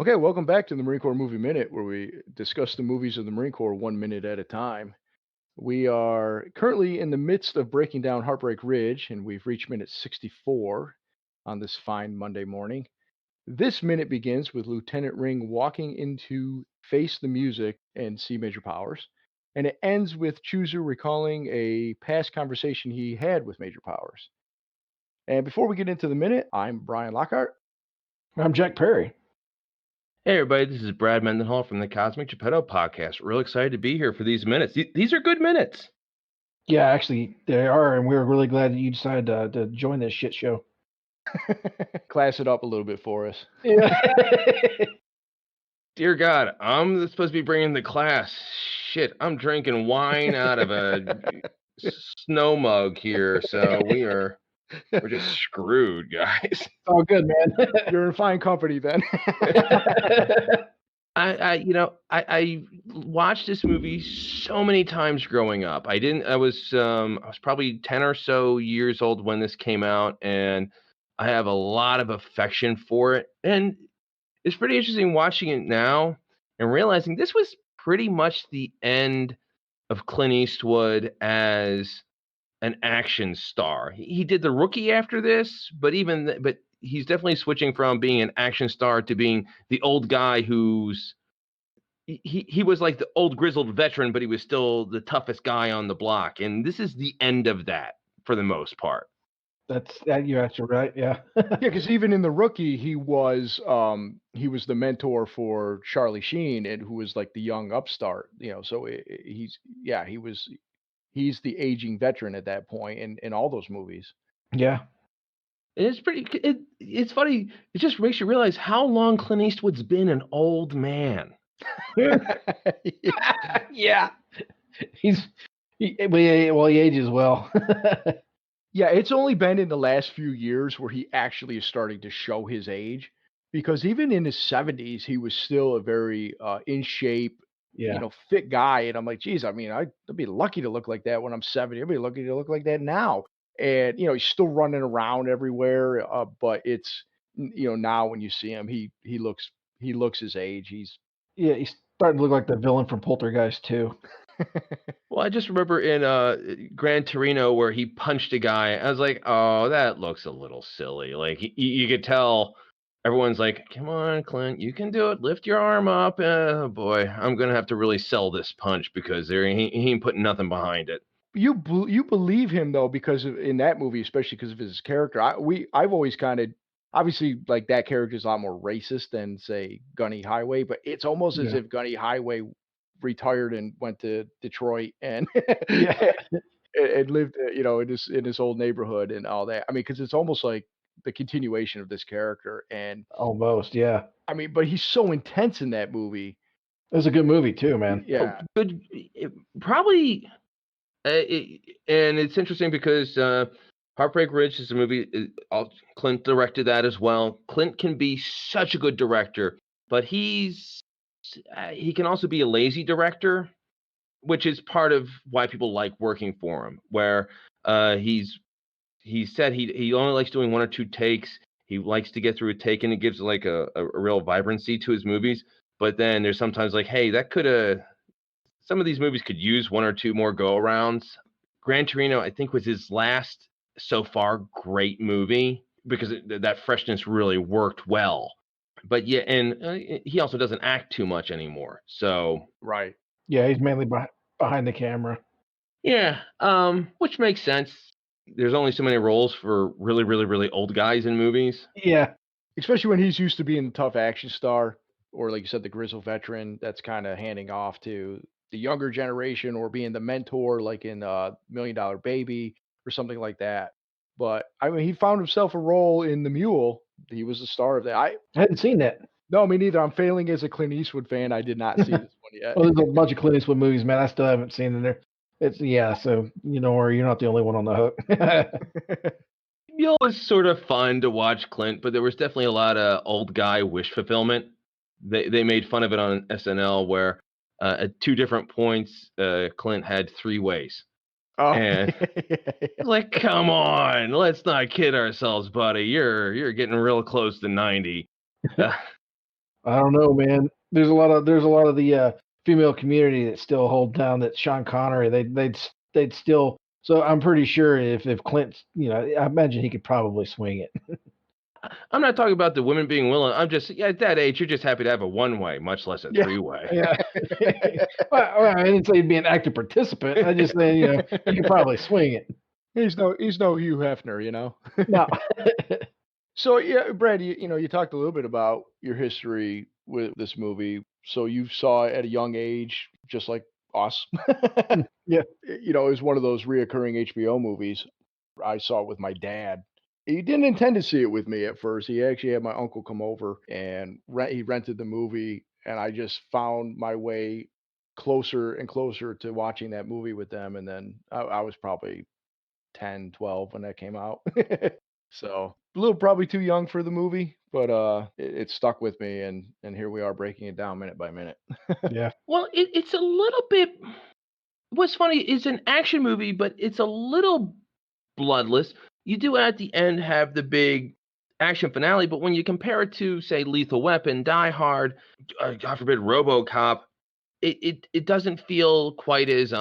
Okay, welcome back to the Marine Corps Movie Minute, where we discuss the movies of the Marine Corps 1 minute at a time. We are currently in the midst of breaking down Heartbreak Ridge, and we've reached minute 64 on this fine Monday morning. This minute begins with Lieutenant Ring walking into Face the Music and C Major Powers, and it ends with Choozoo recalling a past conversation he had with Major Powers. And before we get into the minute, I'm Brian Lockhart. I'm Jack Perry. Hey everybody, this is Brad Mendenhall from the Cosmic Geppetto Podcast. Real excited to be here for these minutes. These are good minutes. Yeah, actually, they are, and we're really glad that you decided to join this shit show. Class it up a little bit for us. Yeah. Dear God, I'm supposed to be bringing the class. Shit, I'm drinking wine out of a snow mug here, so we're just screwed, guys. It's all good, man. You're in fine company then. I watched this movie so many times growing up. I was probably 10 or so years old when this came out, and I have a lot of affection for it. And it's pretty interesting watching it now and realizing this was pretty much the end of Clint Eastwood as an action star. He did The Rookie after this, but he's definitely switching from being an action star to being the old guy who's he was like the old grizzled veteran, but he was still the toughest guy on the block. And this is the end of that for the most part. You're actually right. Yeah. Yeah, because even in The Rookie, he was the mentor for Charlie Sheen, and who was like the young upstart. So he's the aging veteran at that point in all those movies. Yeah. It's it's funny. It just makes you realize how long Clint Eastwood's been an old man. Yeah. He ages well. Yeah, it's only been in the last few years where he actually is starting to show his age, because even in his 70s, he was still a very in shape, fit guy. And I'm like, geez, I mean, I'd be lucky to look like that when I'm 70. I'd be lucky to look like that now. And, he's still running around everywhere. But it's, now when you see him, he looks his age. He's starting to look like the villain from Poltergeist too. Well, I just remember in Gran Torino where he punched a guy. I was like, oh, that looks a little silly. Like you could tell everyone's like, come on, Clint, you can do it. Lift your arm up. Boy, I'm going to have to really sell this punch because he ain't putting nothing behind it. You believe him though, because in that movie, especially because of his character. I've always kind of, obviously, like, that character is a lot more racist than, say, Gunny Highway, but it's almost as if Gunny Highway retired and went to Detroit and and lived, in this old neighborhood and all that. I mean, because it's almost like the continuation of this character. And almost, yeah. I mean, but he's so intense in that movie. It was a good movie too, man. Yeah, good. Probably, and it's interesting because Heartbreak Ridge is a movie. Clint directed that as well. Clint can be such a good director, but he can also be a lazy director, which is part of why people like working for him. Where he said he only likes doing one or two takes. He likes to get through a take, and it gives like a real vibrancy to his movies. But then there's sometimes like, hey, some of these movies could use one or two more go-arounds. Gran Torino, I think, was his last so far great movie because that freshness really worked well. But yeah, and he also doesn't act too much anymore. So right. Yeah, he's mainly behind the camera. Yeah, which makes sense. There's only so many roles for really, really, really old guys in movies. Yeah. Especially when he's used to being the tough action star, or like you said, the grizzled veteran that's kind of handing off to the younger generation, or being the mentor like in $1 Million Baby or something like that. But I mean, he found himself a role in The Mule. He was the star of that. I hadn't seen that. No, me neither. I'm failing as a Clint Eastwood fan. I did not see this one yet. Well, there's a bunch of Clint Eastwood movies, man. I still haven't seen them there. So or you're not the only one on the hook. Mule was sort of fun to watch Clint, but there was definitely a lot of old guy wish fulfillment. They made fun of it on SNL where at two different points Clint had 3 ways. Oh. And like, come on, let's not kid ourselves, buddy. You're getting real close to 90. I don't know, man. There's a lot of the female community that still hold down that Sean Connery. They'd still. So I'm pretty sure if Clint, I imagine he could probably swing it. I'm not talking about the women being willing. I'm just at that age, you're just happy to have a one-way, much less a Yeah. three-way. Yeah. Well, I didn't say he'd be an active participant. I just saying, he could probably swing it. He's no Hugh Hefner, No. So yeah, Brad, you talked a little bit about your history with this movie. So you saw it at a young age, just like us. Yeah. It was one of those reoccurring HBO movies. I saw it with my dad. He didn't intend to see it with me at first. He actually had my uncle come over and he rented the movie, and I just found my way closer and closer to watching that movie with them. And then I was probably 10, 12 when that came out. So a little probably too young for the movie, but it stuck with me, and here we are breaking it down minute by minute. Yeah. Well, it's a little bit. What's funny is an action movie, but it's a little bloodless. You do at the end have the big action finale, but when you compare it to, say, Lethal Weapon, Die Hard, God forbid, RoboCop, it doesn't feel quite as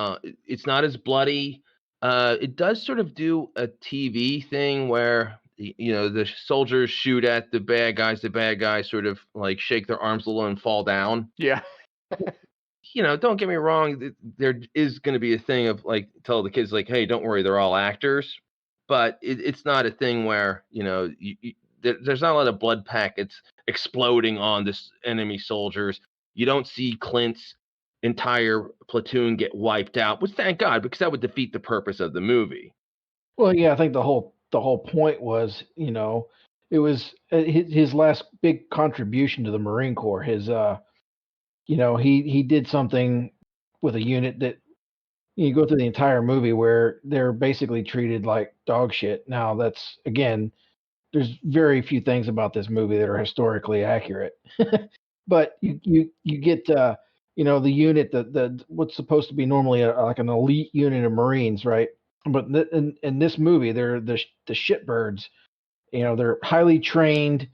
it's not as bloody. It does sort of do a TV thing where the soldiers shoot at the bad guys sort of like shake their arms a little and fall down. Yeah. Don't get me wrong, there is going to be a thing of like tell the kids like, hey, don't worry, they're all actors, but it's not a thing where there's not a lot of blood packets exploding on this enemy soldiers. You don't see Clint's entire platoon get wiped out, which thank God, because that would defeat the purpose of the movie. Well, yeah, I think the whole point was, it was his last big contribution to the Marine Corps. His, he did something with a unit that you go through the entire movie where they're basically treated like dog shit. Now, that's again, there's very few things about this movie that are historically accurate, but you get the unit, the what's supposed to be normally like an elite unit of Marines, right? But in this movie, they're the shitbirds. They're highly trained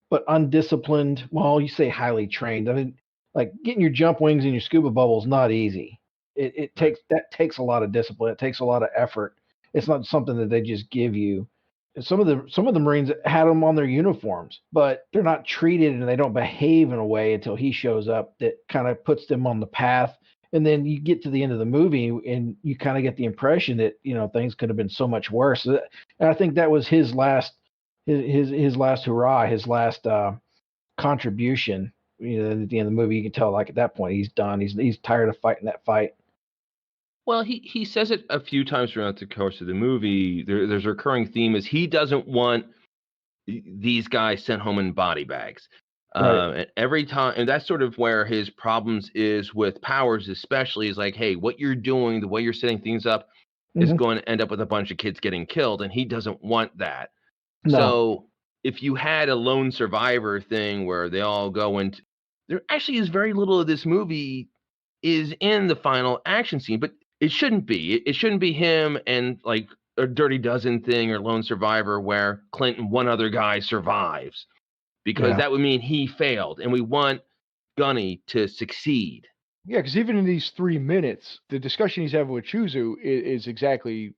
but undisciplined. Well, you say highly trained. I mean, like getting your jump wings and your scuba bubbles not easy. It takes a lot of discipline. It takes a lot of effort. It's not something that they just give you. And some of the Marines had them on their uniforms, but they're not treated and they don't behave in a way until he shows up that kind of puts them on the path. And then you get to the end of the movie and you kind of get the impression that things could have been so much worse. And I think that was his last last hurrah, his last contribution. At the end of the movie, you can tell like at that point he's done. He's tired of fighting that fight. Well, he says it a few times throughout the course of the movie. There's a recurring theme is he doesn't want these guys sent home in body bags. Right. And every time, and that's sort of where his problems is with Powers, especially is like, hey, what you're doing, the way you're setting things up, is going to end up with a bunch of kids getting killed, and he doesn't want that. No. So if you had a lone survivor thing where they all go into, there actually is very little of this movie is in the final action scene, but it shouldn't be. It shouldn't be him and like a Dirty Dozen thing or Lone Survivor where Clint and one other guy survives, because that would mean he failed, and we want Gunny to succeed. Yeah, because even in these 3 minutes, the discussion he's having with Choozoo is exactly.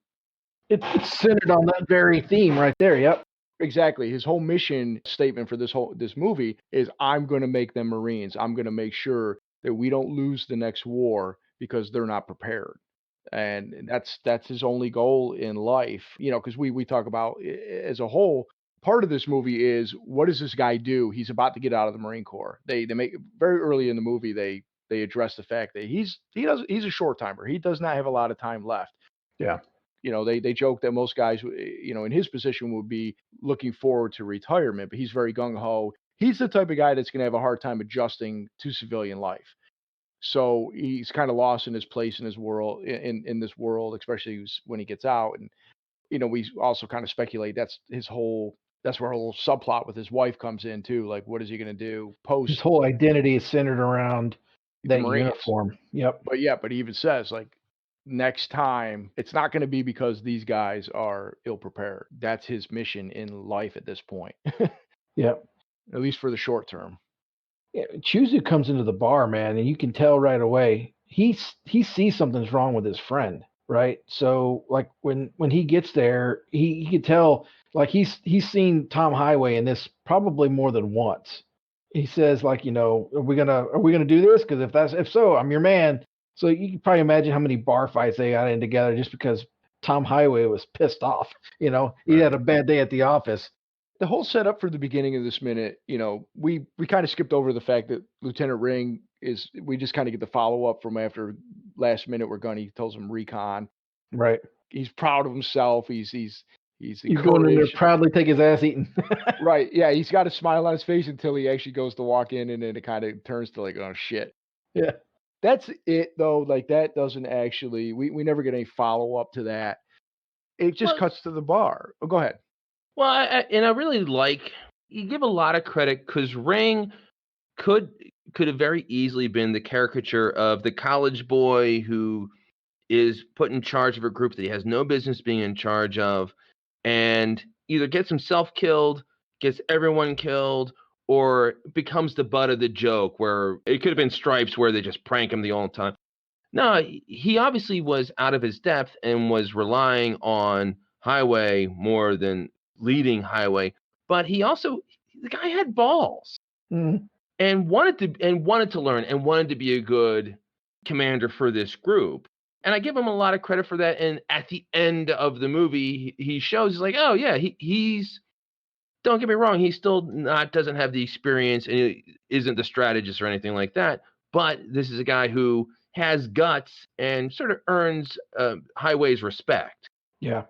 It's centered on that very theme right there. Yep. Exactly. His whole mission statement for this movie is, I'm going to make them Marines. I'm going to make sure that we don't lose the next war because they're not prepared. And that's his only goal in life. Because we talk about as a whole, part of this movie is, what does this guy do? He's about to get out of the Marine Corps. They make very early in the movie they address the fact that he's a short timer. He does not have a lot of time left. Yeah. They joke that most guys, in his position would be looking forward to retirement, but he's very gung ho. He's the type of guy that's going to have a hard time adjusting to civilian life. So he's kind of lost in his place in his world, in this world, especially when he gets out. And, we also kind of speculate that's where a little subplot with his wife comes in too. Like, what is he going to do post? His whole identity is centered around that Marines. uniform. Yep. But he even says, like, next time it's not going to be because these guys are ill prepared. That's his mission in life at this point. Yep. At least for the short term. Yeah, Choozoo comes into the bar, man, and you can tell right away he sees something's wrong with his friend, right? So like when he gets there, he could tell like he's seen Tom Highway in this probably more than once. He says like, are we gonna do this? Because if so, I'm your man. So you can probably imagine how many bar fights they got in together just because Tom Highway was pissed off. He Right. had a bad day at the office. The whole setup for the beginning of this minute, we kind of skipped over the fact that Lieutenant Ring is. We just kind of get the follow up from after last minute where Gunny tells him recon. Right. He's proud of himself. He's He's going in there encouraged. proudly take his ass eaten. Right. Yeah. He's got a smile on his face until he actually goes to walk in, and then it kind of turns to like, oh shit. Yeah. That's it though. Like that doesn't actually. We never get any follow up to that. It just Well, cuts to the bar. Oh, go ahead. well, I really like you give a lot of credit because Ring could have very easily been the caricature of the college boy who is put in charge of a group that he has no business being in charge of, and either gets himself killed, gets everyone killed, or becomes the butt of the joke. Where it could have been Stripes, where they just prank him the whole time. No, he obviously was out of his depth and was relying on Highway more than leading Highway. But the guy had balls Mhm. and wanted to learn and wanted to be a good commander for this group. And I give him a lot of credit for that. And at the end of the movie, he shows he's like, oh yeah, he's don't get me wrong, he still doesn't have the experience and he isn't the strategist or anything like that. But this is a guy who has guts and sort of earns Highway's respect. Yeah.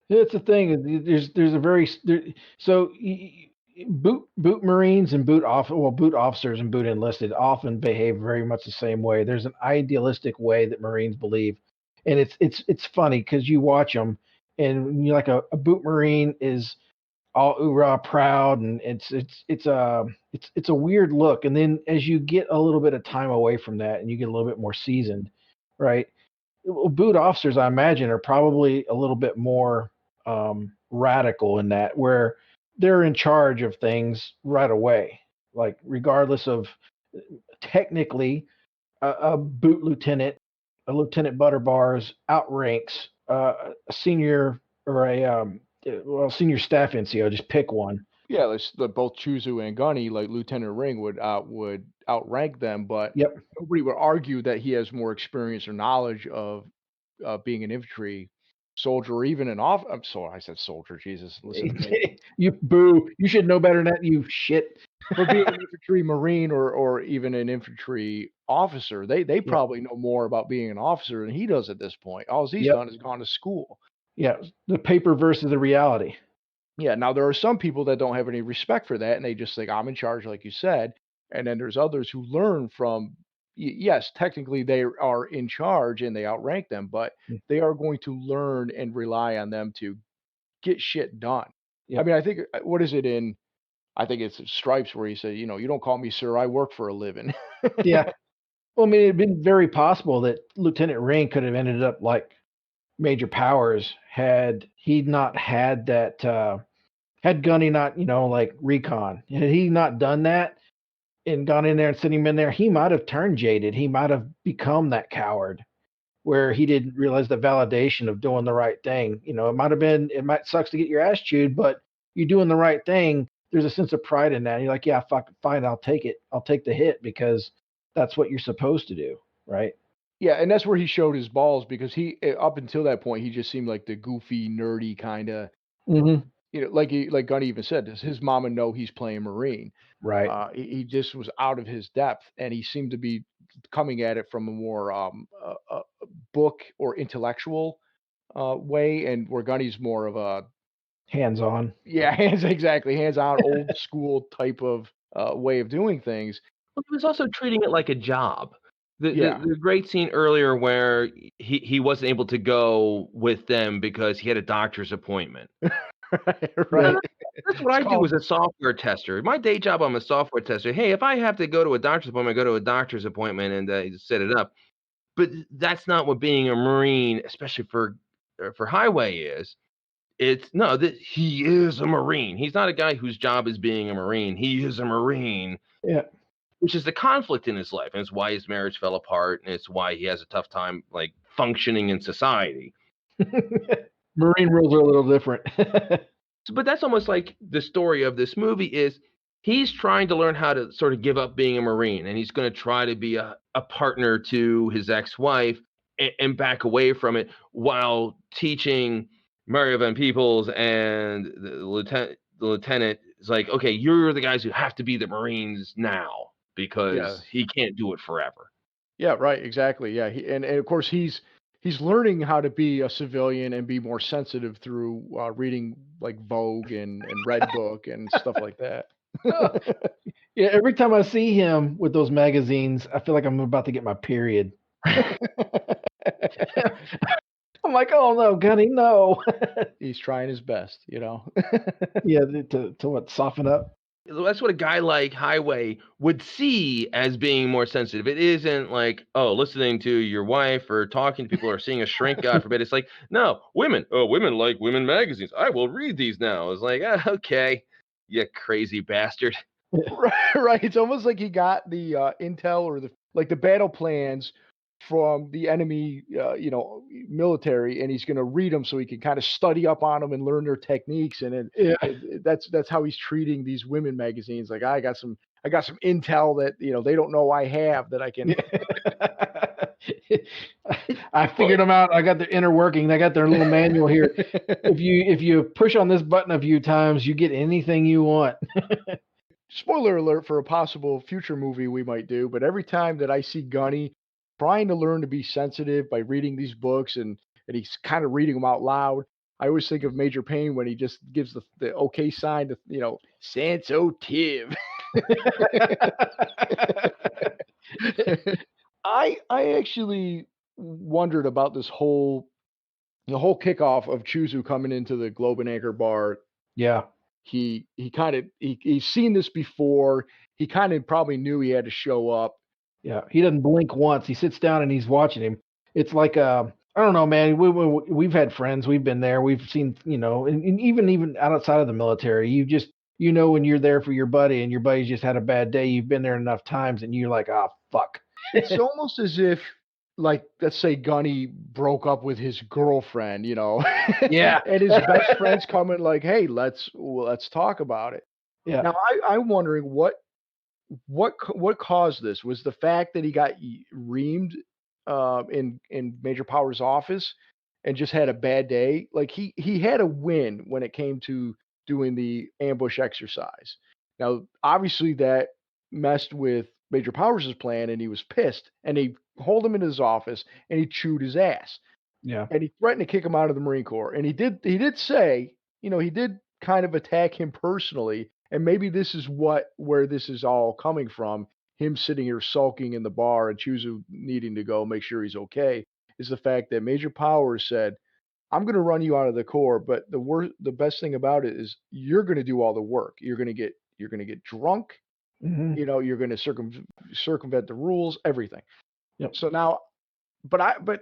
It's the thing. There's a very so boot Marines and boot officers and boot enlisted often behave very much the same way. There's an idealistic way that Marines believe, and it's funny because you watch them, and you like a boot Marine is all hoorah proud, and it's a weird look. And then as you get a little bit of time away from that, and you get a little bit more seasoned, right? Boot officers, I imagine, are probably a little bit more radical in that, where they're in charge of things right away. Like, regardless of technically, a boot lieutenant, a lieutenant Butterbars outranks a senior or senior staff NCO. Just pick one. Yeah, both Choozoo and Gunny, like Lieutenant Ring, would outrank them, but Yep. nobody would argue that he has more experience or knowledge of being an infantry soldier or even an off. I'm sorry, I said soldier. Jesus, listen to me. You boo! You should know better than that. You shit. For being an infantry marine or even an infantry officer, they Yep. probably know more about being an officer than he does at this point. All he's Yep. done is gone to school. Yeah, the paper versus the reality. Yeah, now there are some people that don't have any respect for that, and they just think I'm in charge, like you said. And then there's others who learn from, yes, technically they are in charge and they outrank them, but Mm. they are going to learn and rely on them to get shit done. I Yep. mean, I think what is it in? I think it's Stripes where he said, you don't call me sir, I work for a living. Yeah. Well, I mean, it'd been very possible that Lieutenant Ring could have ended up like Major Powers had he not had that, had Gunny not, like recon. Had he not done that and gone in there and sent him in there, he might have turned jaded. He might have become that coward where he didn't realize the validation of doing the right thing. It might sucks to get your ass chewed, but you're doing the right thing. There's a sense of pride in that. And you're like, yeah, fuck, fine, I'll take it. I'll take the hit because that's what you're supposed to do, right? Yeah, and that's where he showed his balls because up until that point he just seemed like the goofy, nerdy kind of, Mm-hmm. like Gunny even said, does his mama know he's playing Marine? Right. He just was out of his depth, and he seemed to be coming at it from a more book or intellectual way, and where Gunny's more of a Hands on. yeah, hands-on, old school type of way of doing things. But he was also treating it like a job. Yeah. The great scene earlier where he wasn't able to go with them because he had a doctor's appointment. Right. That's what I do as a software tester. My day job, I'm a software tester. Hey, if I have to go to a doctor's appointment, I go to a doctor's appointment and set it up. But that's not what being a Marine, especially for Highway, is. It's no, that he is a Marine. He's not a guy whose job is being a Marine. He is a Marine. Yeah. which is the conflict in his life, and it's why his marriage fell apart, and it's why he has a tough time like functioning in society. Marine rules are a little different. But that's almost like the story of this movie is he's trying to learn how to sort of give up being a Marine, and he's going to try to be a partner to his ex-wife and back away from it while teaching Mario Van Peebles and the lieutenant is like, okay, you're the guys who have to be the Marines now because he can't do it forever. Yeah, right, exactly. Yeah, and of course he's learning how to be a civilian and be more sensitive through reading like Vogue and Red Book and stuff like that. Yeah, every time I see him with those magazines, I feel like I'm about to get my period. I'm like, oh no, Gunny, no. He's trying his best, Yeah, to what, soften up? That's what a guy like Highway would see as being more sensitive. It isn't like, oh, listening to your wife or talking to people or seeing a shrink, God forbid. It's like, no, women like women magazines. I will read these now. It's like, okay, you crazy bastard. Right. It's almost like he got the intel or the battle plans from the enemy, military, and he's going to read them so he can kind of study up on them and learn their techniques. And that's how he's treating these women magazines. Like, I got some intel that they don't know I have that I can. I figured them out. I got their inner working. I got their little manual here. If you push on this button a few times, you get anything you want. Spoiler alert for a possible future movie we might do, but every time that I see Gunny trying to learn to be sensitive by reading these books and he's kind of reading them out loud, I always think of Major Payne when he just gives the okay sign to, sensitive. I actually wondered about the whole kickoff of Choozoo coming into the Globe and Anchor bar. Yeah. He's seen this before. He kind of probably knew he had to show up. Yeah, he doesn't blink once. He sits down and he's watching him. It's like I don't know, man. We've had friends. We've been there. We've seen, and even outside of the military, when you're there for your buddy and your buddy's just had a bad day. You've been there enough times, and you're like, oh fuck. It's almost as if, like, let's say Gunny broke up with his girlfriend, Yeah. and his best friend's coming like, hey, let's talk about it. Yeah. Now I'm wondering what caused this. Was the fact that he got reamed in Major Powers' office and just had a bad day? Like he had a win when it came to doing the ambush exercise. Now, obviously that messed with Major Powers' plan, and he was pissed, and he hauled him into his office and he chewed his ass. Yeah. And he threatened to kick him out of the Marine Corps. And he did say, he did kind of attack him personally. And maybe this is where this is all coming from. Him sitting here sulking in the bar and Choozoo needing to go make sure he's okay, is the fact that Major Powers said, I'm going to run you out of the Corps, but the best thing about it is you're going to do all the work. You're going to get drunk. Mm-hmm. You're going to circumvent the rules, everything. Yep. So now, but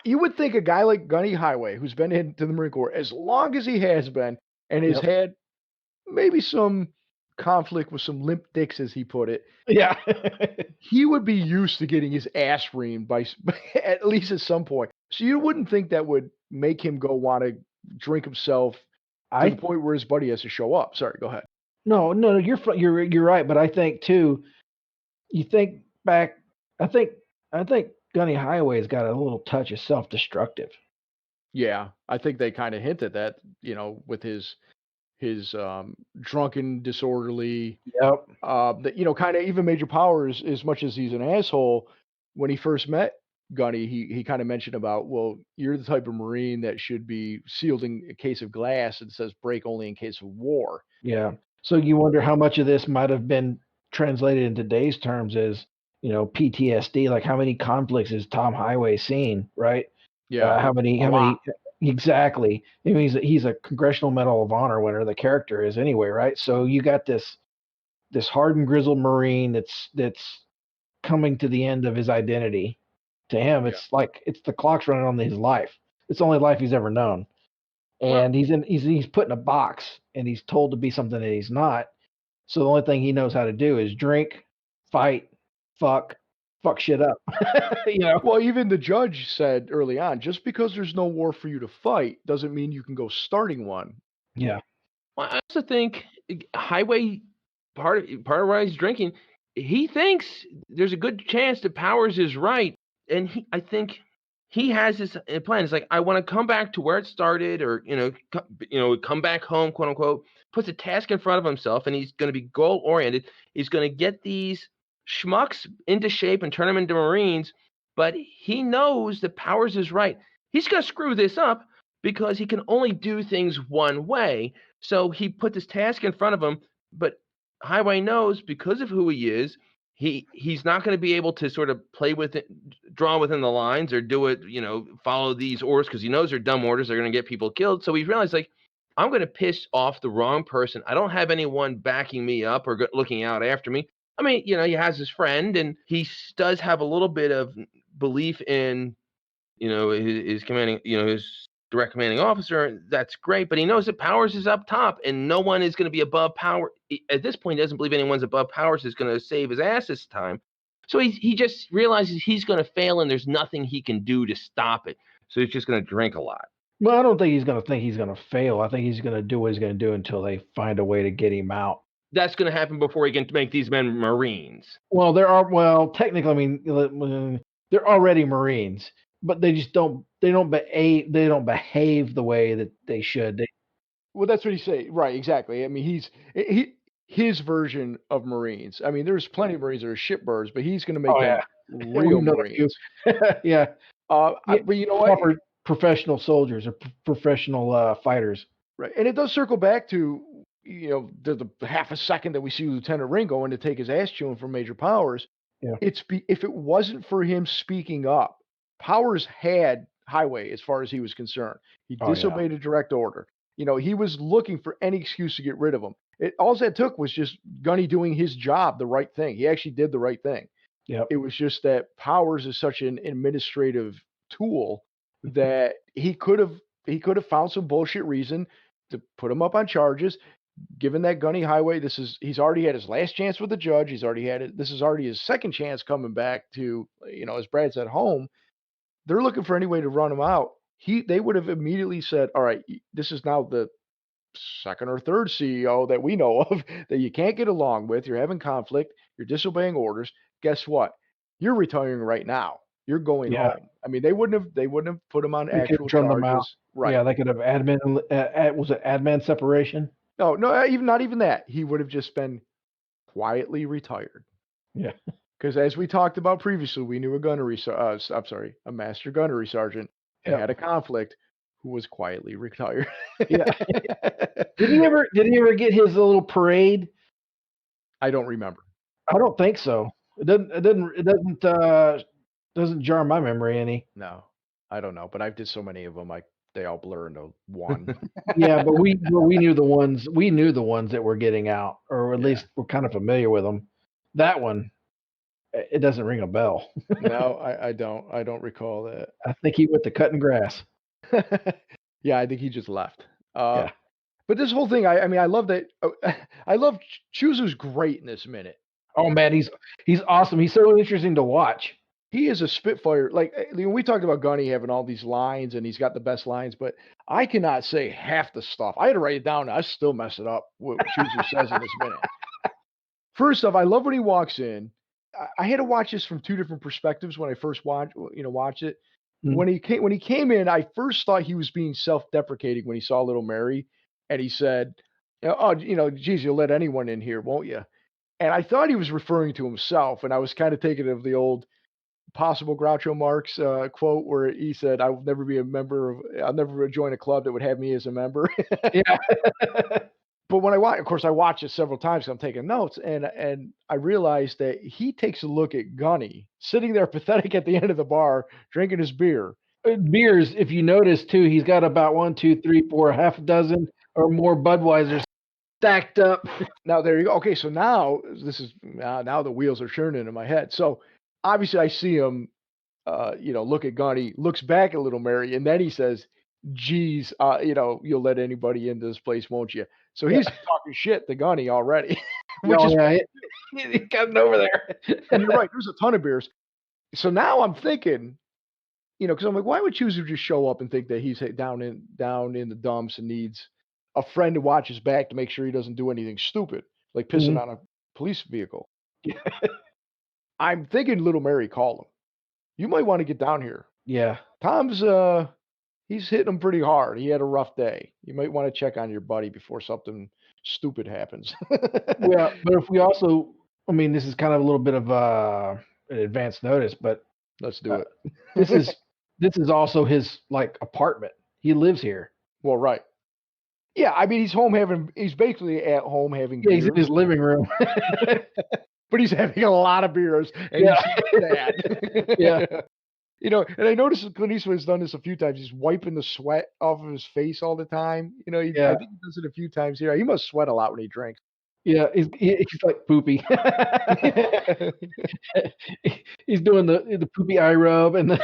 you would think a guy like Gunny Highway, who's been into the Marine Corps as long as he has been, and has had maybe some conflict with some limp dicks, as he put it. Yeah. He would be used to getting his ass reamed by at least at some point. So you wouldn't think that would make him go want to drink himself to the point where his buddy has to show up. Sorry, go ahead. No, you're right. But I think too, you think back, I think Gunny Highway's got a little touch of self-destructive. Yeah, I think they kind of hinted that, with his drunken, disorderly. Yep. That kind of even Major Powers, as much as he's an asshole, when he first met Gunny, he kind of mentioned about, well, you're the type of Marine that should be sealed in a case of glass and says break only in case of war. Yeah. So you wonder how much of this might have been translated in today's terms as, PTSD. Like how many conflicts has Tom Highway seen, right? Yeah. How many exactly? I mean, he's a Congressional Medal of Honor winner. The character is anyway, right? So you got this hardened, grizzled Marine that's coming to the end of his identity. To him, it's like the clock's running on his life. It's the only life he's ever known, and he's put in a box, and he's told to be something that he's not. So the only thing he knows how to do is drink, fight, fuck shit up. Well, even the judge said early on, just because there's no war for you to fight doesn't mean you can go starting one. Yeah. Well, I also think Highway, part of why he's drinking, he thinks there's a good chance that Powers is right, and I think he has this plan. It's like, I want to come back to where it started, or come back home, quote unquote. Puts a task in front of himself, and he's going to be goal oriented. He's going to get these schmucks into shape and turn them into Marines. But he knows that Powers is right. He's going to screw this up because he can only do things one way. So he put this task in front of him, but Highway knows, because of who he is, he's not going to be able to sort of play with it, draw within the lines, or do it, follow these orders, because he knows they're dumb orders. They're going to get people killed. So he realized, like, I'm going to piss off the wrong person. I don't have anyone backing me up or looking out after me. I mean, he has his friend, and he does have a little bit of belief in, his commanding, his direct commanding officer. That's great, but he knows that Powers is up top, and no one is going to be above Powers. At this point, he doesn't believe anyone's above Powers is going to save his ass this time. So he just realizes he's going to fail, and there's nothing he can do to stop it. So he's just going to drink a lot. Well, I don't think he's going to think he's going to fail. I think he's going to do what he's going to do until they find a way to get him out. That's going to happen before he can make these men Marines. Well, technically, I mean, they're already Marines, but they just don't behave the way that they should. Well, that's what he's saying. Right, exactly. I mean, his version of Marines. I mean, there's plenty of Marines that are shitbirds, but he's going to make them real Marines. Yeah. But you know what? Proper professional soldiers or professional fighters. Right. And it does circle back to, the half a second that we see Lieutenant Ring going to take his ass chewing from Major Powers. Yeah. If it wasn't for him speaking up, Powers had Highway as far as he was concerned. He disobeyed a direct order. He was looking for any excuse to get rid of him. All that took was just Gunny doing his job, the right thing. He actually did the right thing. Yeah. It was just that Powers is such an administrative tool that he could have found some bullshit reason to put him up on charges. Given that Gunny Highway, he's already had his last chance with the judge. He's already had it. This is already his second chance coming back to, as Brad said, home. They're looking for any way to run him out. They would have immediately said, all right, this is now the second or third CEO that we know of that you can't get along with. You're having conflict. You're disobeying orders. Guess what? You're retiring right now. You're going home. I mean, they wouldn't have put him on actual charges. Right. Yeah, they could have was it admin separation? No, not even that. He would have just been quietly retired. Yeah. Because as we talked about previously, we knew a master gunnery sergeant had a conflict who was quietly retired. Yeah. Did he ever get his little parade? I don't remember. I don't think so. It doesn't jar my memory any. No, I don't know. But I did so many of them, they all blur into one. Yeah, but we knew the ones. We knew the ones that were getting out, or at least we're kind of familiar with them. That one, it doesn't ring a bell. No, I don't recall that. I think he went to cutting grass. Yeah, I think he just left. But this whole thing, I love that. I love Choozoo's great in this minute. Oh man, he's awesome. He's so interesting to watch. He is a spitfire. Like, we talked about Gunny having all these lines, and he's got the best lines, but I cannot say half the stuff. I had to write it down. I still mess it up. What Choozoo says in this minute. First off, I love when he walks in. I had to watch this from two different perspectives when I first watched it. Mm-hmm. When he came in, I first thought he was being self-deprecating when he saw little Mary, and he said, "Oh, geez, you'll let anyone in here, won't you?" And I thought he was referring to himself, and I was kind of taking of the old Possible Groucho Marx quote where he said, "I'll never join a club that would have me as a member." Yeah. But when I watched it several times. So I'm taking notes, and I realized that he takes a look at Gunny sitting there pathetic at the end of the bar, drinking his beer. Beers, if you notice too, he's got about 1, 2, 3, 4, half a dozen or more Budweisers stacked up. Now there you go. Okay, so now now the wheels are churning in my head. So obviously I see him, look at Gunny, looks back at little Mary, and then he says, "Geez, you'll let anybody into this place, won't you?" So he's talking shit to Gunny already. which is he got it over there. and you're right. There's a ton of beers. So now I'm thinking, because I'm like, why would Choozoo just show up and think that he's down in the dumps and needs a friend to watch his back to make sure he doesn't do anything stupid, like pissing on a police vehicle? I'm thinking Little Mary called him. You might want to get down here. Yeah. Tom's he's hitting him pretty hard. He had a rough day. You might want to check on your buddy before something stupid happens. Yeah, but if we also, I mean, this is kind of a little bit of an advance notice, but Let's do it. this is also his apartment. He lives here. Well, right. Yeah, I mean, he's basically at home having Yeah, beers. he's in his living room. But he's having a lot of beers, and he's sad. Yeah. And I noticed Clint Eastwood's done this a few times. He's wiping the sweat off of his face all the time. I think he does it a few times here. He must sweat a lot when he drinks. Yeah, he's like poopy. He's doing the poopy eye rub, and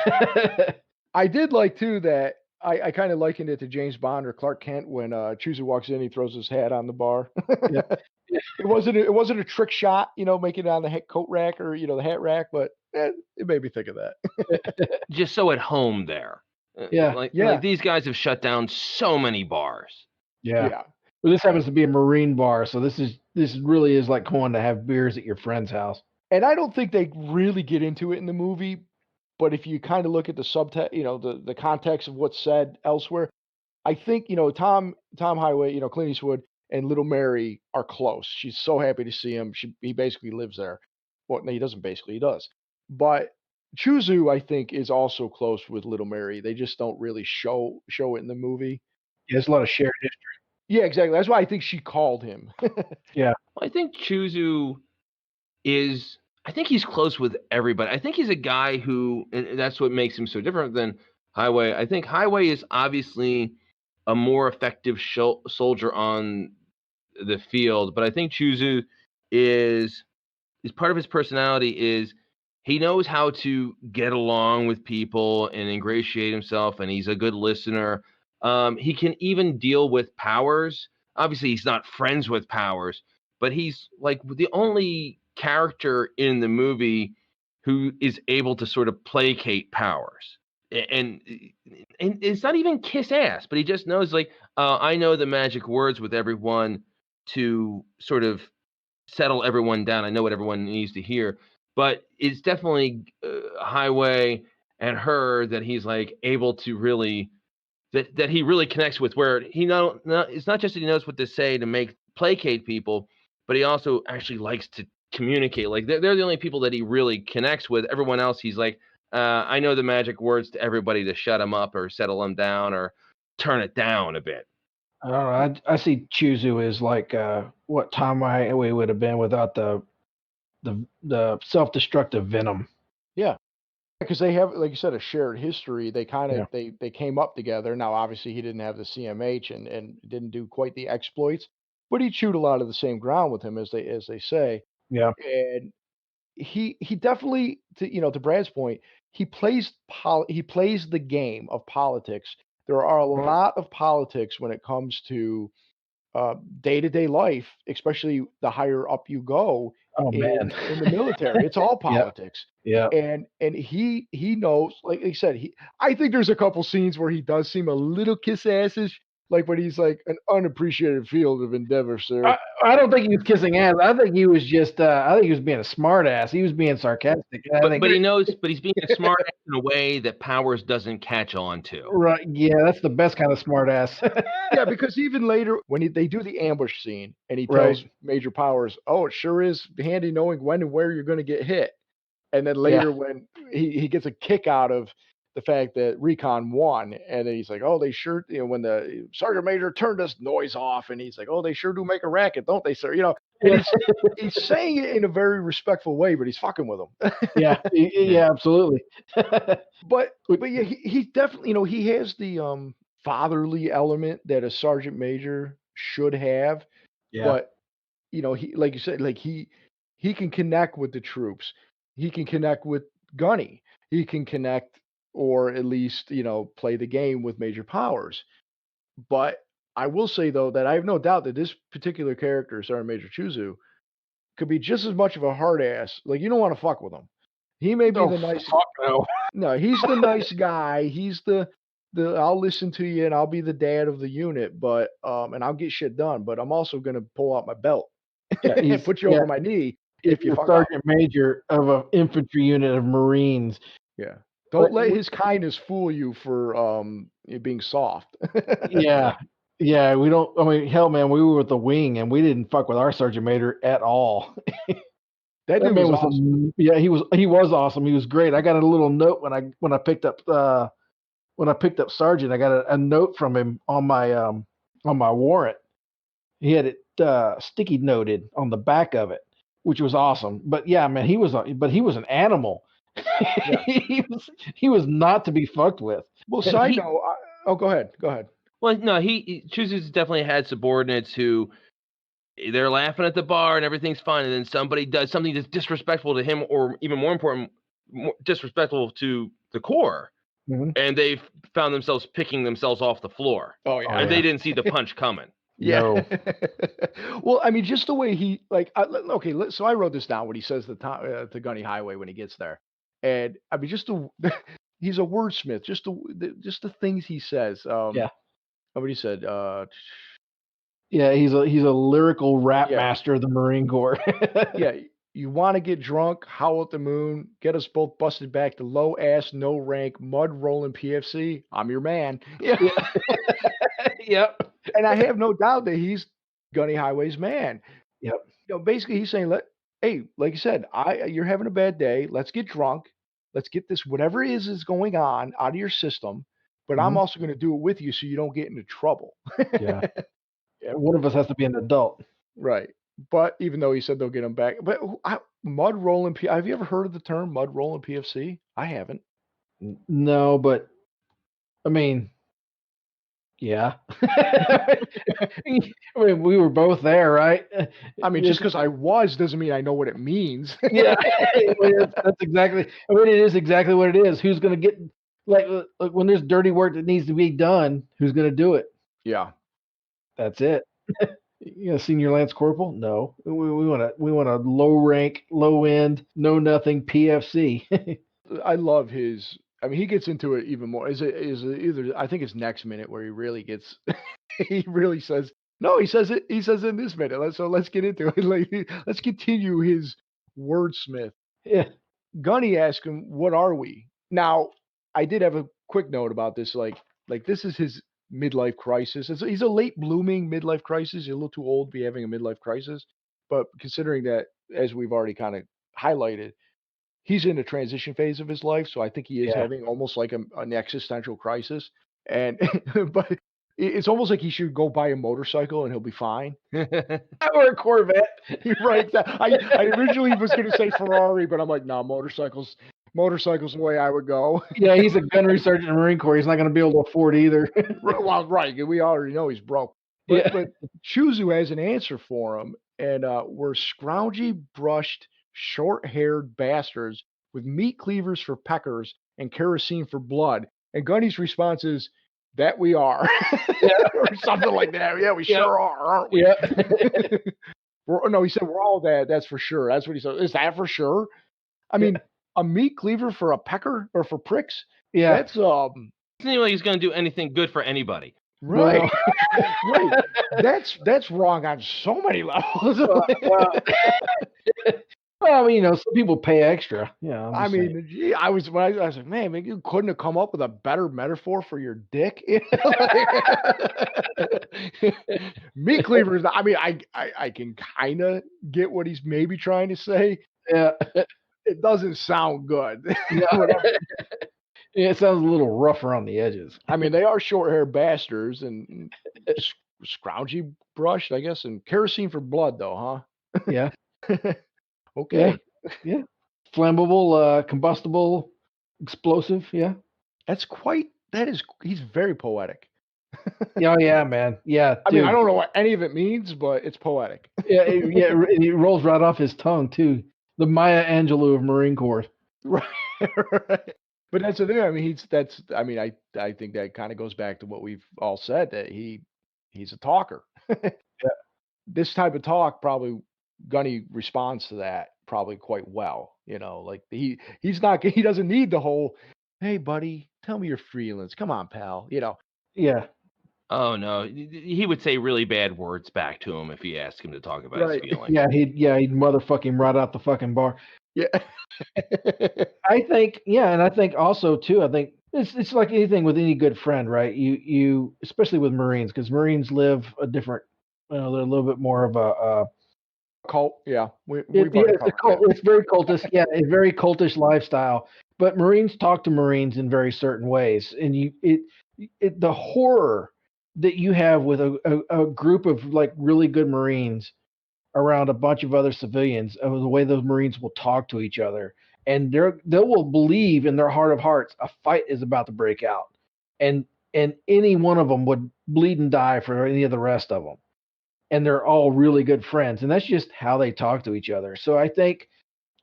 I did like too that I kind of likened it to James Bond or Clark Kent when Choozoo walks in, he throws his hat on the bar. Yeah. It wasn't a trick shot, making it on the coat rack or the hat rack, but it made me think of that. Just so at home there. Yeah. Like these guys have shut down so many bars. Yeah. Well, this happens to be a marine bar, so this really is like going to have beers at your friend's house. And I don't think they really get into it in the movie, but if you kind of look at the subtext, the context of what's said elsewhere, I think Tom Highway, Clint Eastwood and Little Mary are close. She's so happy to see him. He basically lives there. Well, no, he doesn't basically. He does. But Choozoo, I think, is also close with Little Mary. They just don't really show it in the movie. Yeah, there's a lot of shared history. Yeah, exactly. That's why I think she called him. Yeah. I think Choozoo is. I think he's close with everybody. I think he's a guy who, and that's what makes him so different than Highway. I think Highway is obviously a more effective soldier on the field, but I think Choozoo is part of his personality is he knows how to get along with people and ingratiate himself, and he's a good listener. He can even deal with Powers. Obviously, he's not friends with Powers, but he's like the only character in the movie who is able to sort of placate Powers. And it's not even kiss ass, but he just knows I know the magic words with everyone to sort of settle everyone down. I know what everyone needs to hear, but it's definitely Highway and her that he's able to really that he really connects with, where it's not just that he knows what to say to placate people, but he also actually likes to communicate. They're the only people that he really connects with. Everyone else, he's I know the magic words to everybody to shut him up or settle him down or turn it down a bit. I don't know. I see Choozoo as what Tom Highway would have been without the self-destructive venom. Yeah, because they have, like you said, a shared history. They kind of they came up together. Now, obviously, he didn't have the CMH and didn't do quite the exploits, but he chewed a lot of the same ground with him, as they say. Yeah, and he definitely, to Brad's point, he plays the game of politics. There are a lot of politics when it comes to day-to-day life, especially the higher up you go in the military. It's all politics. Yeah. And he knows, like he said, I think there's a couple scenes where he does seem a little kiss assish, when he's an unappreciated field of endeavor, sir. I don't think he was kissing ass. I think he was just I think he was being a smart ass. He was being sarcastic. But he knows, but he's being a smart ass in a way that Powers doesn't catch on to. Right. Yeah, that's the best kind of smart ass. Yeah, because even later when they do the ambush scene and he tells Major Powers, "Oh, it sure is handy knowing when and where you're going to get hit." And then later when he gets a kick out of the fact that Recon won, and then he's like, "Oh, they sure," when the Sergeant Major turned this noise off, and he's like, "Oh, they sure do make a racket, don't they, sir?" And he's saying it in a very respectful way, but he's fucking with them. Yeah, absolutely. but yeah, he definitely, he has the fatherly element that a sergeant major should have. Yeah. But he, like you said, he can connect with the troops. He can connect with Gunny. He can connect, or at least, play the game with Major Powers. But I will say, though, that I have no doubt that this particular character, Sergeant Major Choozoo, could be just as much of a hard ass. Like, you don't want to fuck with him. He may be Oh, the nice. fuck no. No, he's the nice guy. He's the I'll listen to you and I'll be the dad of the unit, but and I'll get shit done. But I'm also gonna pull out my belt Yeah, and he's put you over my knee he's if you the fuck up. sergeant major of an infantry unit of Marines. Yeah. Don't But let his kindness fool you for it being soft. yeah, yeah, we don't. I mean, hell, man, we were with the wing, and we didn't fuck with our sergeant major at all. That dude man was awesome. yeah, he was awesome. He was great. I got a little note when I picked up sergeant. I got a note from him on my warrant. He had it sticky noted on the back of it, which was awesome. But yeah, man, he was an animal. Yeah. he was not to be fucked with. Well, side note. Go ahead. Well, no, he Choozoo's definitely had subordinates who they're laughing at the bar and everything's fine, and then somebody does something that's disrespectful to him, or even more important, disrespectful to the Corps, and they found themselves picking themselves off the floor. Oh yeah, and they didn't see the punch coming. Yeah. No. Well, I mean, just the way he so I wrote this down when he says the Gunny Highway when he gets there, and I mean, he's a wordsmith. Just the things he says. Yeah. What he said. Yeah, he's a lyrical rap Yeah. master of the Marine Corps. Yeah, you want to get drunk, howl at the moon, get us both busted back to low ass, no rank, mud rolling PFC. I'm your man. Yeah. Yep. And I have no doubt that he's Gunny Highway's man. Yep. You know, basically he's saying, hey, like you said, you're having a bad day. Let's get drunk. Let's get this, whatever it is going on out of your system. But I'm also going to do it with you so you don't get into trouble. Yeah. Yeah. One of us has to be an adult. Right. But even though he said they'll get him back, but mud rolling. Have you ever heard of the term mud rolling PFC? I haven't. No, but I mean, yeah. I mean, we were both there, right? I mean, just because I was doesn't mean I know what it means. Yeah, that's exactly. I mean, it is exactly what it is. Who's going to get like when there's dirty work that needs to be done? Who's going to do it? Yeah, that's it. Senior Lance Corporal? No, we want a low rank, low end, no nothing PFC. I love his. I mean, he gets into it even more. Is it either? I think it's next minute where he really gets. He really says no. He says it. He says it in this minute. Let's get into it. Let's continue his wordsmith. Yeah. Gunny asked him, "What are we?" Now, I did have a quick note about this. Like this is his midlife crisis. He's a late blooming midlife crisis. He's a little too old to be having a midlife crisis. But considering that, as we've already kind of highlighted, he's in a transition phase of his life. So I think he is having almost like an existential crisis. And but it's almost like he should go buy a motorcycle and he'll be fine. Or a Corvette. You're right. I originally was going to say Ferrari, but I'm like, no, motorcycles the way I would go. Yeah, he's a gunnery sergeant in the Marine Corps. He's not going to be able to afford either. Well, right. We already know he's broke. But Choozoo has an answer for him. And we're scroungy, brushed, short-haired bastards with meat cleavers for peckers and kerosene for blood. And Gunny's response is, that we are. Or something like that. Yeah, we sure are, aren't we? Yeah. No, he said, we're all that. That's for sure. That's what he said. Is that for sure? I mean, a meat cleaver for a pecker or for pricks? Yeah. That's Anyway, he's going to do anything good for anybody. Right. Right. That's wrong on so many levels. Well, some people pay extra. Yeah. I mean, gee, I was like, man, you couldn't have come up with a better metaphor for your dick. Meat cleavers. I mean, I can kind of get what he's maybe trying to say. Yeah. It doesn't sound good. Yeah, it sounds a little rough around the edges. I mean, they are short-haired bastards and scroungy brushed, I guess, and kerosene for blood, though, huh? Yeah. Okay. Yeah. Flammable, combustible, explosive. Yeah. He's very poetic. Oh, yeah, man. Yeah. I mean, I don't know what any of it means, but it's poetic. Yeah. It rolls right off his tongue, too. The Maya Angelou of Marine Corps. Right. But that's the thing. I mean, I think that kind of goes back to what we've all said, that he's a talker. Yeah. This type of talk probably Gunny responds to that probably quite well. Like he doesn't need the whole, hey buddy, tell me your feelings. Come on, pal. Yeah. Oh no, he would say really bad words back to him if he asked him to talk about his Right. feelings. Yeah, he'd motherfuck him right out the fucking bar. Yeah. I think, and I think also too, I think it's like anything with any good friend, right? You especially with Marines, because Marines live a different, they're a little bit more of a Cult. Yeah. We've it's already a covered cult. that. It's very cultish. Yeah, a very cultish lifestyle. But Marines talk to Marines in very certain ways, and the horror that you have with a group of like really good Marines around a bunch of other civilians of the way those Marines will talk to each other, and they will believe in their heart of hearts a fight is about to break out, and any one of them would bleed and die for any of the rest of them, and they're all really good friends, and that's just how they talk to each other. So I think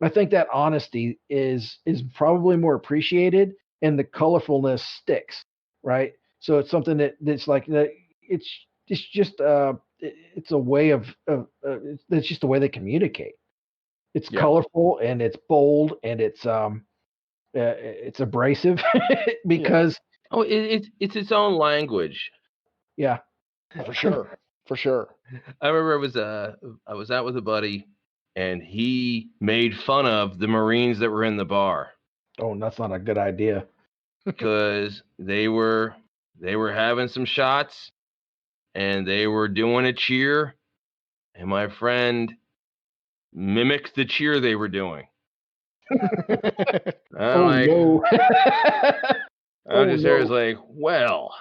that honesty is probably more appreciated, and the colorfulness sticks, right? So it's something that's like that. It's just it's a way of it's just the way they communicate. It's colorful and it's bold and it's abrasive because it's its own language. Yeah, for sure, for sure. I remember I was out with a buddy, and he made fun of the Marines that were in the bar. Oh, that's not a good idea. Because they were having some shots, and they were doing a cheer, and my friend mimicked the cheer they were doing. No. I'm just there, like, well,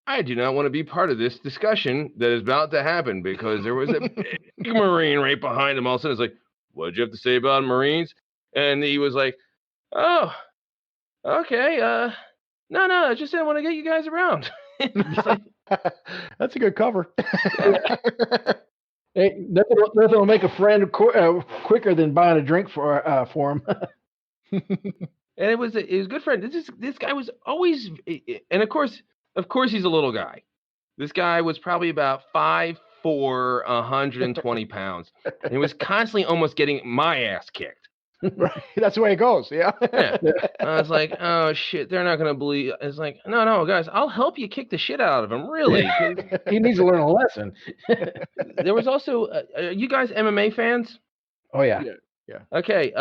I do not want to be part of this discussion that is about to happen, because there was a big Marine right behind him. All of a sudden, it's like, what did you have to say about Marines? And he was like, oh, okay, no, I just didn't want to get you guys around. That's a good cover. Hey, nothing will make a friend quicker than buying a drink for him. And it was a good friend. This guy was always, and of course he's a little guy. This guy was probably about 5'4", 120 pounds. And he was constantly almost getting my ass kicked. Right. That's the way it goes. Yeah. I was like, oh shit, they're not gonna believe. It's like, no, guys, I'll help you kick the shit out of him. Really, he needs to learn a lesson. There was also, you guys MMA fans? Oh yeah. Okay.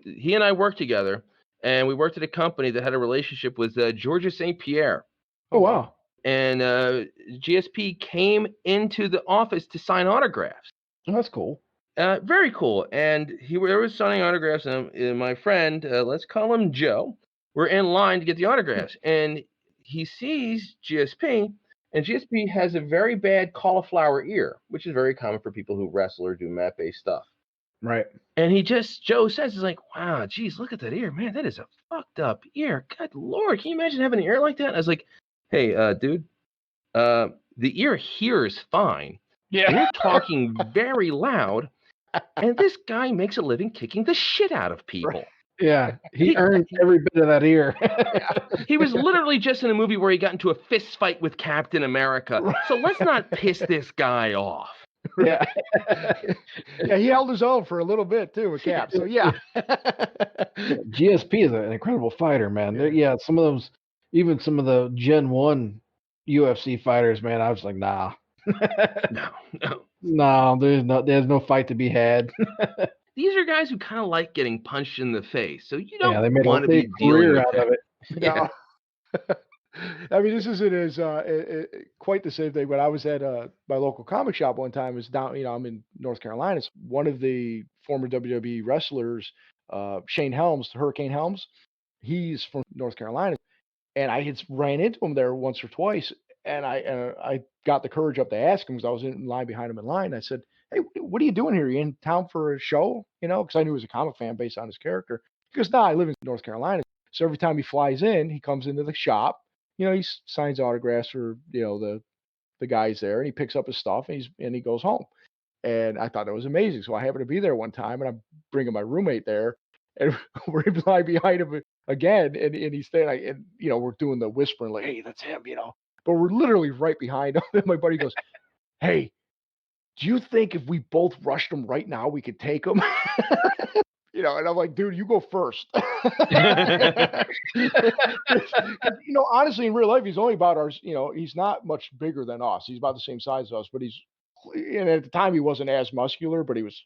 He and I worked together, and we worked at a company that had a relationship with Georgia St. Pierre. Oh wow. And GSP came into the office to sign autographs. Oh, that's cool. Very cool. And they were signing autographs, and my friend, let's call him Joe, we're in line to get the autographs. And he sees GSP, and GSP has a very bad cauliflower ear, which is very common for people who wrestle or do mat-based stuff. Right. And Joe says, he's like, wow, geez, look at that ear. Man, that is a fucked up ear. Good Lord, can you imagine having an ear like that? And I was like, hey, dude, the ear hears fine. Yeah. You're talking very loud, and this guy makes a living kicking the shit out of people. Yeah, he earned every bit of that ear. He was literally just in a movie where he got into a fist fight with Captain America. So let's not piss this guy off. Yeah. Yeah, he held his own for a little bit too with Cap. So yeah. GSP is an incredible fighter, man. Yeah, some of those, even some of the Gen 1 UFC fighters, man, I was like, nah. No, there's no fight to be had. These are guys who kind of like getting punched in the face, so you don't they made want to be career dealing out of it. Yeah. I mean, this isn't as quite the same thing. But I was at my local comic shop one time. It's down, I'm in North Carolina. It's one of the former WWE wrestlers, Shane Helms, Hurricane Helms. He's from North Carolina, and I had ran into him there once or twice, and I got the courage up to ask him because I was in line behind him in line. I said, "Hey, what are you doing here? Are you in town for a show?" Because I knew he was a comic fan based on his character. He goes, "No, I live in North Carolina." So every time he flies in, he comes into the shop. He signs autographs for the guys there, and he picks up his stuff and he goes home. And I thought that was amazing. So I happened to be there one time, and I'm bringing my roommate there, and we're in line behind him again, and he's there, and we're doing the whispering like, "Hey, that's him," but we're literally right behind him. And my buddy goes, "Hey, do you think if we both rushed him right now, we could take him? And I'm like, dude, you go first. Honestly, in real life, he's only about he's not much bigger than us. He's about the same size as us, but and at the time he wasn't as muscular, but he's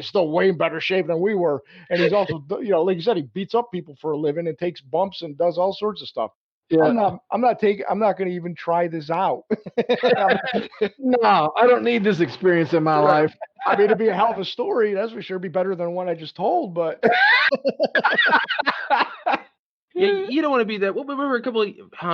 still way in better shape than we were. And he's also, like you said, he beats up people for a living and takes bumps and does all sorts of stuff. Yeah. I'm not going to even try this out. No, I don't need this experience in my life. I mean, it'd be a hell of a story, that's for sure. It'd be better than one I just told, but Yeah, you don't want to be that. Well, remember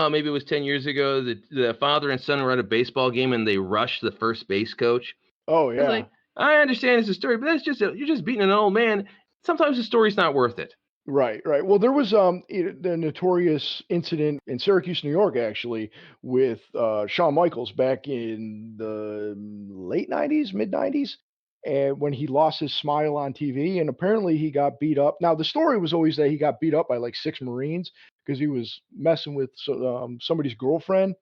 maybe it was 10 years ago, the father and son were at a baseball game and they rushed the first base coach. Oh yeah. Like, I understand it's a story, but that's you're just beating an old man. Sometimes the story's not worth it. Right. Well, there was the notorious incident in Syracuse, New York, actually, with Shawn Michaels back in the late '90s, mid '90s, and when he lost his smile on TV, and apparently he got beat up. Now, the story was always that he got beat up by like 6 Marines because he was messing with somebody's girlfriend,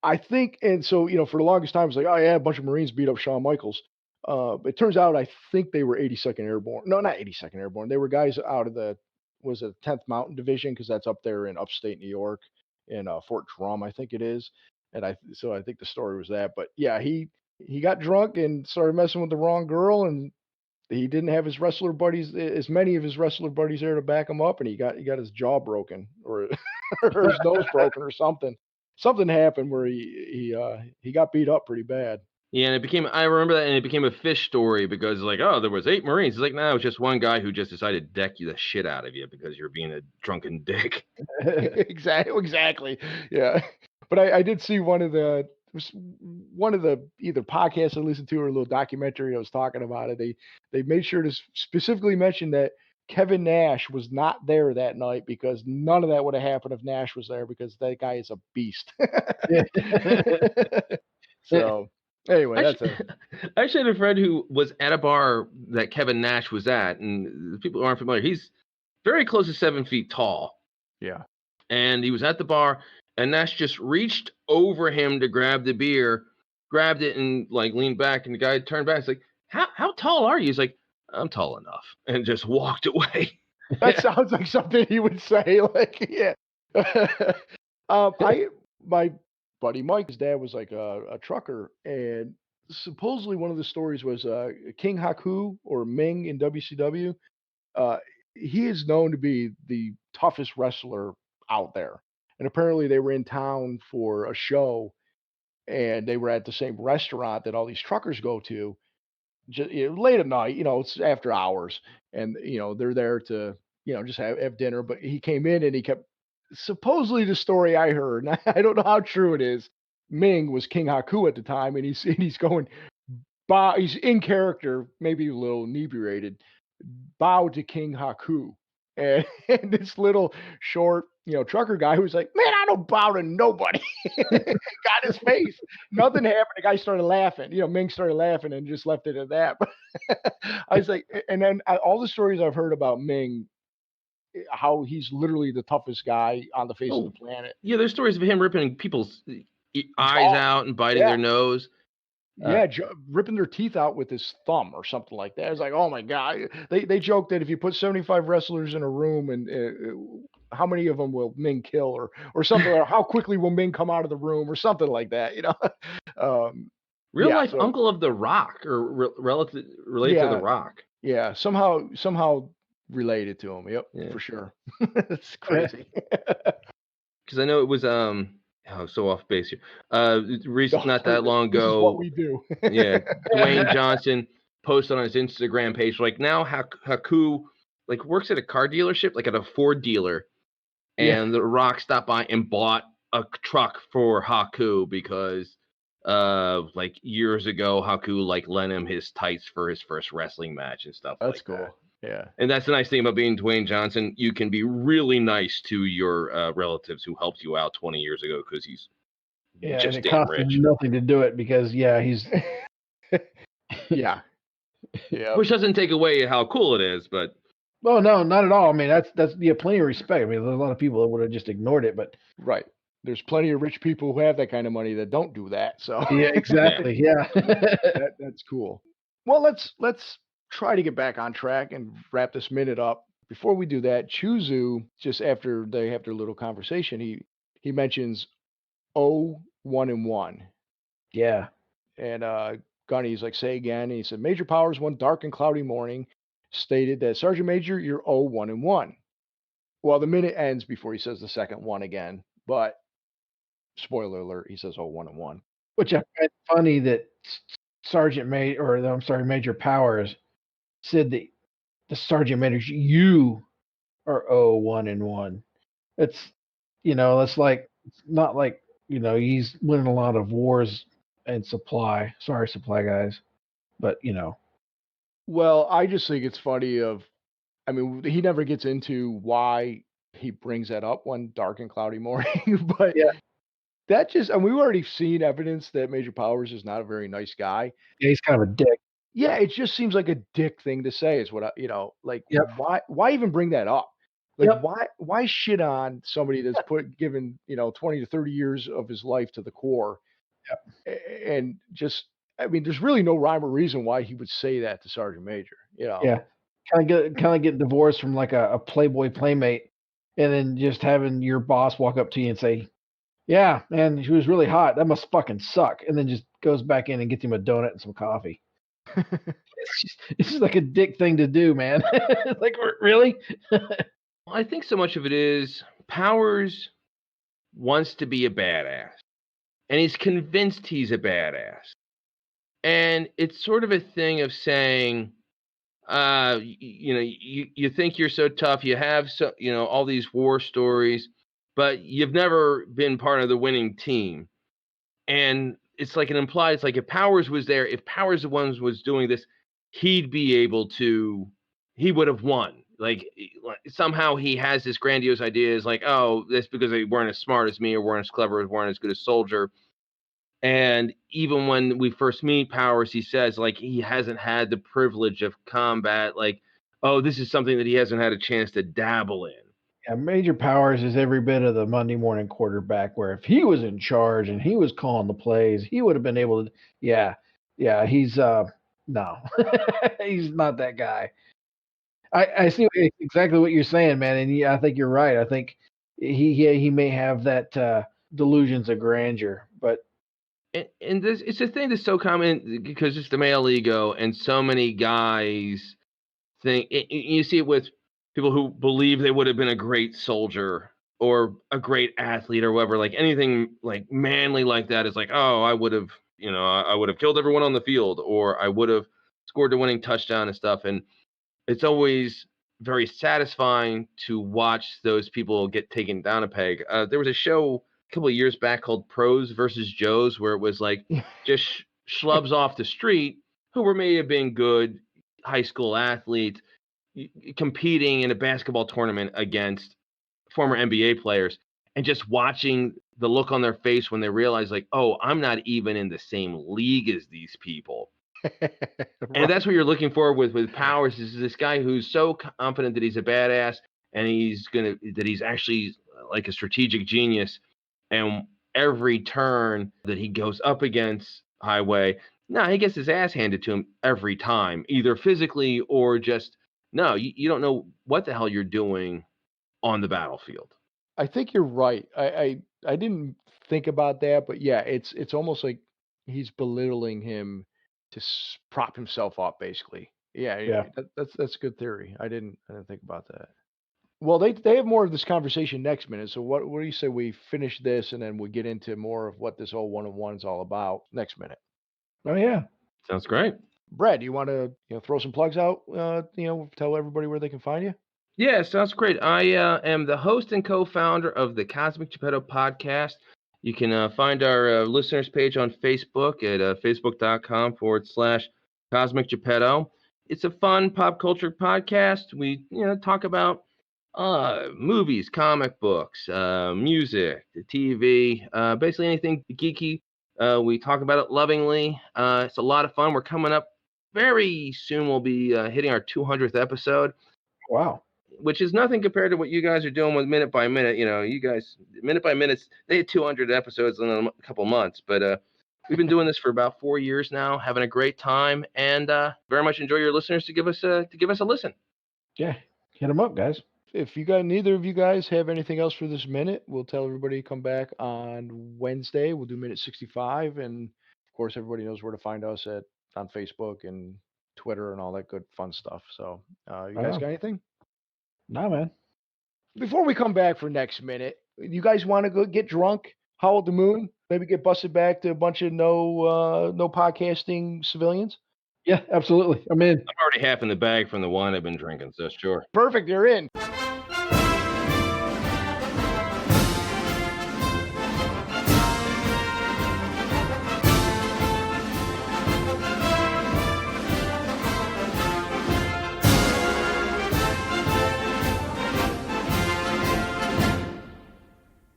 I think. And so, for the longest time, it was like, oh yeah, a bunch of Marines beat up Shawn Michaels. It turns out I think they were 82nd Airborne. No, not 82nd Airborne. They were guys out of the 10th Mountain Division, because that's up there in upstate New York in Fort Drum, I think it is. And I think the story was that. But yeah, he got drunk and started messing with the wrong girl, and he didn't have his wrestler buddies, as many of his wrestler buddies there to back him up, and he got his jaw broken or or his nose broken or something. Something happened where he got beat up pretty bad. Yeah, and I remember that, and it became a fish story because like, oh, there was 8 Marines. It's like, no, it was just one guy who just decided to deck you the shit out of you because you're being a drunken dick. Exactly. Yeah. But I did see one of the either podcasts I listened to or a little documentary I was talking about it. They made sure to specifically mention that Kevin Nash was not there that night, because none of that would have happened if Nash was there, because that guy is a beast. So anyway, I actually had a friend who was at a bar that Kevin Nash was at, and the people who aren't familiar, he's very close to 7 feet tall. Yeah. And he was at the bar, and Nash just reached over him to grab the beer, grabbed it, and like leaned back, and the guy turned back. He's like, how tall are you? He's like, I'm tall enough, and just walked away. That sounds like something he would say. Like, yeah. My buddy Mike, his dad was like a trucker, and supposedly one of the stories was King Haku, or Ming, in WCW. He is known to be the toughest wrestler out there, and apparently they were in town for a show, and they were at the same restaurant that all these truckers go to. Just, late at night, it's after hours, and they're there to just have dinner. But he came in and he kept, supposedly the story I heard, and I don't know how true it is, Ming was King Haku at the time, and he's going, bow, he's in character, maybe a little inebriated, bow to King Haku. And this little short, trucker guy who was like, man, I don't bow to nobody. Got his face. Nothing happened. The guy started laughing. Ming started laughing and just left it at that. But I was like, and then all the stories I've heard about Ming, how he's literally the toughest guy on the face of the planet. Yeah, there's stories of him ripping people's eyes out and biting their nose. Yeah, ripping their teeth out with his thumb or something like that. It's like, oh my God. They joke that if you put 75 wrestlers in a room, and how many of them will Ming kill, or something, or how quickly will Ming come out of the room, or something like that, Real life uncle of The Rock, or related to The Rock. Yeah, somehow related to him. Yep, for sure. It's crazy. Because I know it was so off base here. Not that long ago. This is what we do. Yeah, Dwayne Johnson posted on his Instagram page, like, now Haku like works at a car dealership, like at a Ford dealer, and The Rock stopped by and bought a truck for Haku because like years ago Haku like lent him his tights for his first wrestling match and stuff. That's like cool. That. Yeah. And that's the nice thing about being Dwayne Johnson. You can be really nice to your relatives who helped you out 20 years ago, because he's just and it costs him nothing to do it, because he's yeah. Which doesn't take away how cool it is, but no, not at all. I mean, that's plenty of respect. I mean, there's a lot of people that would have just ignored it, but right. there's plenty of rich people who have that kind of money that don't do that. So Yeah, exactly. Yeah. that's cool. Well, let's try to get back on track and wrap this minute up. Before we do that, Choozoo, just after they have their little conversation, he mentions 1 and 1. Yeah. And Gunny's like, say again. And he said, Major Powers, one dark and cloudy morning, stated that Sergeant Major, you're 1 and 1. Well, the minute ends before he says the second one again. But spoiler alert, he says 1 and 1. Which I find funny that Major Powers said that the Sergeant Major, you are 1 and 1. It's, that's like, it's not like, he's winning a lot of wars and supply. Sorry, supply guys. But, Well, I just think it's funny I mean, he never gets into why he brings that up one dark and cloudy morning, but yeah, that just, and we've already seen evidence that Major Powers is not a very nice guy. he's kind of a dick. Yeah, it just seems like a dick thing to say is what like Yep. why even bring that up? Like Yep. why shit on somebody that's given, 20 to 30 years of his life to the Corps? Yep. And just, I mean, there's really no rhyme or reason why he would say that to Sergeant Major, Yeah. Kind of get divorced from like a Playboy playmate, and then just having your boss walk up to you and say, yeah, man, she was really hot. That must fucking suck. And then just goes back in and gets him a donut and some coffee. It's just like a dick thing to do, man. Like, really? I think so much of it is Powers wants to be a badass, and he's convinced he's a badass. And it's sort of a thing of saying, you think you're so tough, you have all these war stories, but you've never been part of the winning team. And it's like it's like if Powers was there, if Powers the one was doing this, he would have won. Like somehow he has this grandiose idea, is like, oh, that's because they weren't as smart as me, or weren't as clever, or weren't as good a soldier. And even when we first meet Powers, he says like he hasn't had the privilege of combat. Like, oh, this is something that he hasn't had a chance to dabble in. Yeah, Major Powers is every bit of the Monday morning quarterback, where if he was in charge and he was calling the plays, he would have been able to. Yeah, he's no, he's not that guy. I see exactly what you're saying, man, and I think you're right. I think he may have that delusions of grandeur, but. And this, it's a thing that's so common because it's the male ego, and so many guys think you see it with people who believe they would have been a great soldier or a great athlete or whatever. Like anything like manly like that is like, oh, I would have, I would have killed everyone on the field, or I would have scored the winning touchdown and stuff. And it's always very satisfying to watch those people get taken down a peg. There was a show a couple of years back called Pros versus Joes, where it was like just schlubs off the street who may have been good high school athletes competing in a basketball tournament against former NBA players, and just watching the look on their face when they realize like, oh, I'm not even in the same league as these people. Right. And that's what you're looking for with Powers, is this guy who's so confident that he's a badass and that he's actually like a strategic genius. And every turn that he goes up against Highway, he gets his ass handed to him every time, either physically or just, you don't know what the hell you're doing on the battlefield. I think you're right. I didn't think about that, but yeah, it's almost like he's belittling him to prop himself up, basically. Yeah. That's a good theory. I didn't think about that. Well, they have more of this conversation next minute. So what do you say we finish this and then we get into more of what this whole 1-on-1 is all about next minute? Oh yeah, sounds great. Brad, do you want to throw some plugs out? Tell everybody where they can find you. Yeah, sounds great. I am the host and co-founder of the Cosmic Geppetto Podcast. You can find our listeners page on Facebook at facebook.com/Cosmic Geppetto. It's a fun pop culture podcast. We talk about movies, comic books, music, TV, basically anything geeky. We talk about it lovingly. It's a lot of fun. We're coming up very soon. We'll be hitting our 200th episode. Wow. which is nothing compared to what you guys are doing with Minute by Minute. You know, you guys, Minute by Minute, they had 200 episodes in a couple months, but we've been doing this for about 4 years now, having a great time, and very much enjoy your listeners to give us a listen. Yeah, hit them up, guys. If you got neither of you guys have anything else for this minute, we'll tell everybody to come back on Wednesday. We'll do minute 65, and of course, everybody knows where to find us on Facebook and Twitter and all that good fun stuff. So, you guys got anything? Nah, man. Before we come back for next minute, you guys want to go get drunk, howl at the moon, maybe get busted back to a bunch of no podcasting civilians? Yeah, absolutely. I'm in. I'm already half in the bag from the wine I've been drinking, so sure. Perfect, you're in.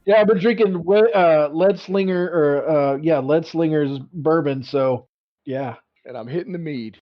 Yeah, I've been drinking Lead Slinger's bourbon, so yeah. And I'm hitting the mead.